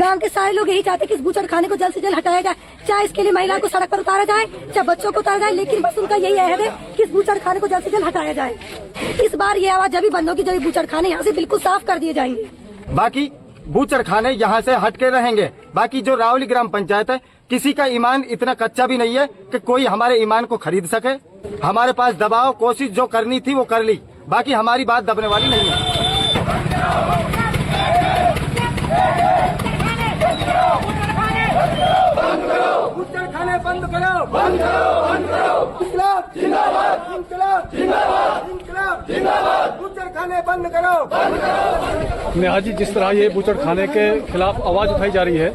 गांव के सारे लोग यही चाहते हैं कि इस बूचड़खाने को जल्द से जल्द हटाया जाए, चाहे इसके लिए महिला को सड़क पर उतारा जाए, चाहे बच्चों को उतारा जाए, लेकिन बस उनका यही अहद है कि इस बूचड़खाने को जल्द से जल्द हटाया जाए। इस बार ये आवाज जब बंद होगी जब बूचड़खाने यहाँ से बिल्कुल साफ कर दिए जाएंगे। बाकी बूचड़खाने यहाँ से हटके रहेंगे। बाकी जो रावली ग्राम पंचायत है, किसी का ईमान इतना कच्चा भी नहीं है कि कोई हमारे ईमान को खरीद सके। हमारे पास दबाव कोशिश जो करनी थी वो कर ली, बाकी हमारी बात दबने वाली नहीं है। बूचड़खाने बंद करो, बंद करो, बंद करो। इंकलाब जिंदाबाद, इंकलाब जिंदाबाद, इंकलाब जिंदाबाद। बूचड़खाने बंद करो, बंद करो। नेहा जी, जिस तरह ये बूचड़खाने के खिलाफ आवाज उठाई जा रही है,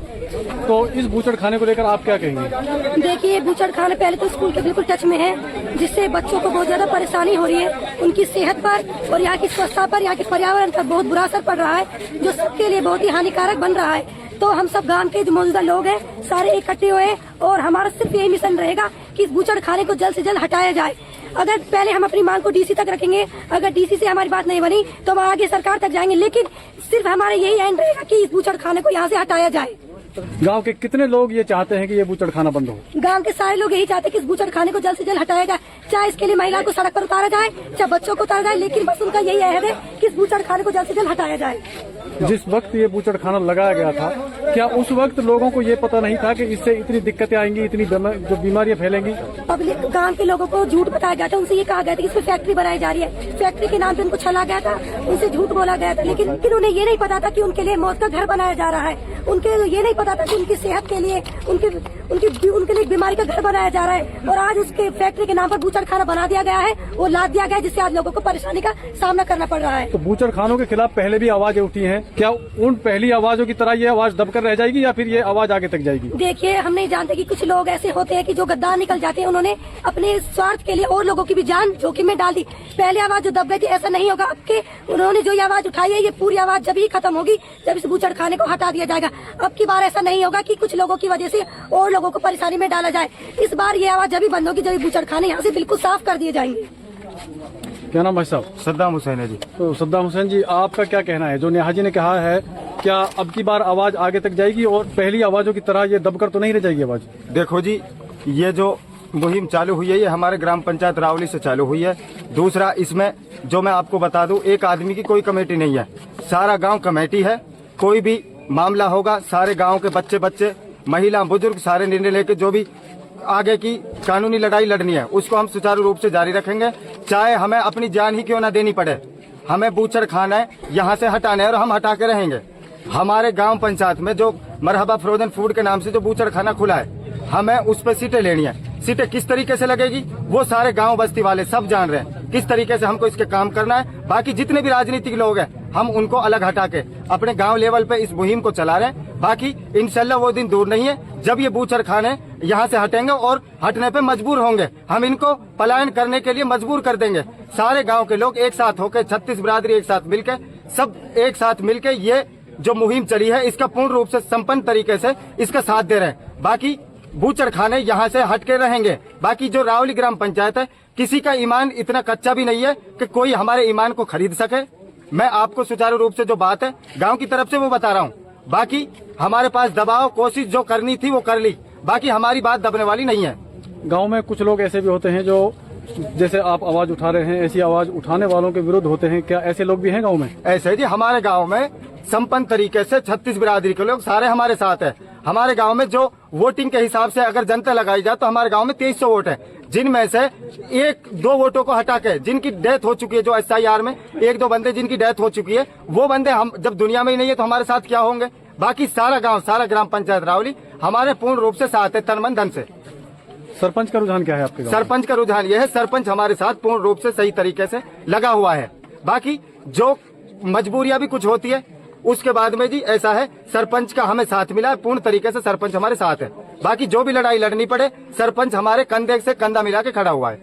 तो इस बूचड़खाने को लेकर आप क्या कहेंगे? देखिए, बूचड़खाने पहले तो स्कूल के बिल्कुल टच में है, जिससे बच्चों को बहुत ज्यादा परेशानी हो रही है। उनकी सेहत पर और यहाँ की स्वच्छता पर, यहाँ के पर्यावरण पर बहुत बुरा असर पड़ रहा है, जो सबके लिए बहुत ही हानिकारक बन रहा है। तो हम सब गांव के जो मौजूदा लोग हैं सारे इकट्ठे हुए और हमारा सिर्फ यही मिशन रहेगा कि इस बूचड़खाने को जल्द से जल्द हटाया जाए। अगर पहले हम अपनी मांग को डीसी तक रखेंगे, अगर डीसी से हमारी बात नहीं बनी तो हम आगे सरकार तक जाएंगे, लेकिन सिर्फ हमारा यही एंड रहेगा कि इस बूचड़खाने को यहाँ से हटाया जाए। गांव के कितने लोग ये चाहते हैं कि ये बूचड़खाना बंद हो? गांव के सारे लोग यही चाहते हैं कि इस बूचड़खाने को जल्द से जल्द हटाया जाए, चाहे इसके लिए महिला को सड़क पर उतारा जाए, चाहे बच्चों को उतारा जाए, लेकिन बस उनका यही अहद है कि इस बूचड़खाने को जल्द से जल्द हटाया जाए। जिस वक्त ये बूचड़खाना लगाया गया था, क्या उस वक्त लोगों को ये पता नहीं था कि इससे इतनी दिक्कतें आएंगी, इतनी जो बीमारियां फैलेंगी? पब्लिक, गांव के लोगों को झूठ बताया गया था, उनसे ये कहा गया था कि इसमें फैक्ट्री बनाई जा रही है, फैक्ट्री के नाम पे उनको छला गया था, उनसे झूठ बोला गया था, लेकिन उन्हें ये नहीं पता था कि उनके लिए मौत का घर बनाया जा रहा है। उनके ये नहीं पता था कि उनकी सेहत के लिए उनके लिए बीमारी का घर बनाया जा रहा है। और आज उसके फैक्ट्री के नाम पर बूचड़खाना बना दिया गया है, वो लाद दिया गया है, जिससे आज लोगों को परेशानी का सामना करना पड़ रहा है। तो बूचड़खानों के खिलाफ पहले भी आवाजें उठी हैं, क्या उन पहली आवाजों की तरह ये आवाज दबकर रह जाएगी या फिर ये आवाज आगे तक जाएगी? देखिए, हम नहीं जानते कि कुछ लोग ऐसे होते हैं कि जो गद्दार निकल जाते हैं, उन्होंने अपने स्वार्थ के लिए और लोगों की भी जान जोखिम में डाल दी। पहले आवाज जो दब गई थी, ऐसा नहीं होगा। अब के उन्होंने जो ये आवाज उठाई है, ये पूरी आवाज जब ही खत्म होगी जब इस बूचड़खाने को हटा दिया जाएगा। अब की बार ऐसा नहीं होगा कि कुछ लोगों की वजह से और लोगों को परेशानी में डाला जाए। इस बार ये आवाज जब ही बंद होगी जब बूचड़खाने यहाँ से बिल्कुल साफ कर दिए जाएंगे। क्या नाम है साहब? सद्दाम हुसैन है जी। तो सद्दाम हुसैन जी, आपका क्या कहना है? जो नेहा जी ने कहा है, क्या अब की बार आवाज आगे तक जाएगी और पहली आवाजों की तरह ये दबकर तो नहीं रह जाएगी आवाज? देखो जी, ये जो मुहिम चालू हुई है ये हमारे ग्राम पंचायत रावली से चालू हुई है। दूसरा, इसमें जो मैं आपको बता दूं, एक आदमी की कोई कमेटी नहीं है, सारा गांव कमेटी है। कोई भी मामला होगा, सारे गांव के बच्चे महिला बुजुर्ग सारे निर्णय लेके जो भी आगे की कानूनी लड़ाई लड़नी है उसको हम सुचारू रूप से जारी रखेंगे, चाहे हमें अपनी जान ही क्यों ना देनी पड़े। हमें बूचड़खाना है यहाँ से हटाना है और हम हटा के रहेंगे। हमारे गांव पंचायत में जो मरहबा फ्रोजन फूड के नाम से जो बूचड़खाना खुला है, हमें उस पर सीटें लेनी है। सीटें किस तरीके से लगेगी वो सारे गांव बस्ती वाले सब जान रहे हैं, किस तरीके से हमको इसके काम करना है। बाकी जितने भी राजनीतिक लोग हैं हम उनको अलग हटा के अपने गांव लेवल पे इस मुहिम को चला रहे हैं। बाकी इंशाल्लाह वो दिन दूर नहीं है जब ये बूचड़खाने यहाँ से हटेंगे और हटने पे मजबूर होंगे। हम इनको पलायन करने के लिए मजबूर कर देंगे। सारे गांव के लोग एक साथ होकर, 36 बिरादरी एक साथ मिलकर, सब एक साथ मिलकर ये जो मुहिम चली है इसका पूर्ण रूप से संपन्न तरीके से इसका साथ दे रहे हैं। बाकी बूचड़खाने यहाँ से हटके रहेंगे। बाकी जो रावली ग्राम पंचायत है, किसी का ईमान इतना कच्चा भी नहीं है कि कोई हमारे ईमान को खरीद सके। मैं आपको सुचारू रूप से जो बात है गांव की तरफ से वो बता रहा हूँ। बाकी हमारे पास दबाव कोशिश जो करनी थी वो कर ली, बाकी हमारी बात दबने वाली नहीं है। गांव में कुछ लोग ऐसे भी होते हैं जो जैसे आप आवाज उठा रहे हैं, ऐसी आवाज उठाने वालों के विरुद्ध होते हैं, क्या ऐसे लोग भी हैं गांव में? ऐसे जी, हमारे गांव में संपन्न तरीके से 36 बिरादरी के लोग सारे हमारे साथ है। हमारे गांव में जो वोटिंग के हिसाब से अगर जनता लगाई जाए तो हमारे गांव में 2300 वोट है, जिनमें से 1-2 वोटों को हटा के जिनकी डेथ हो चुकी है, जो SIR में 1-2 बंदे जिनकी डेथ हो चुकी है, वो बंदे हम जब दुनिया में ही नहीं है तो हमारे साथ क्या होंगे। बाकी सारा गांव, सारा ग्राम पंचायत रावली हमारे पूर्ण रूप से साथ है, तन मन धन से। सरपंच का रुझान क्या है आपके गांव? सरपंच का रुझान यह है, सरपंच हमारे साथ पूर्ण रूप से सही तरीके से लगा हुआ है। बाकी जो मजबूरियां भी कुछ होती है उसके बाद में जी ऐसा है, सरपंच का हमें साथ मिला है, पूर्ण तरीके से सरपंच हमारे साथ है। बाकी जो भी लड़ाई लड़नी पड़े, सरपंच हमारे कंधे से कंधा मिला के खड़ा हुआ है।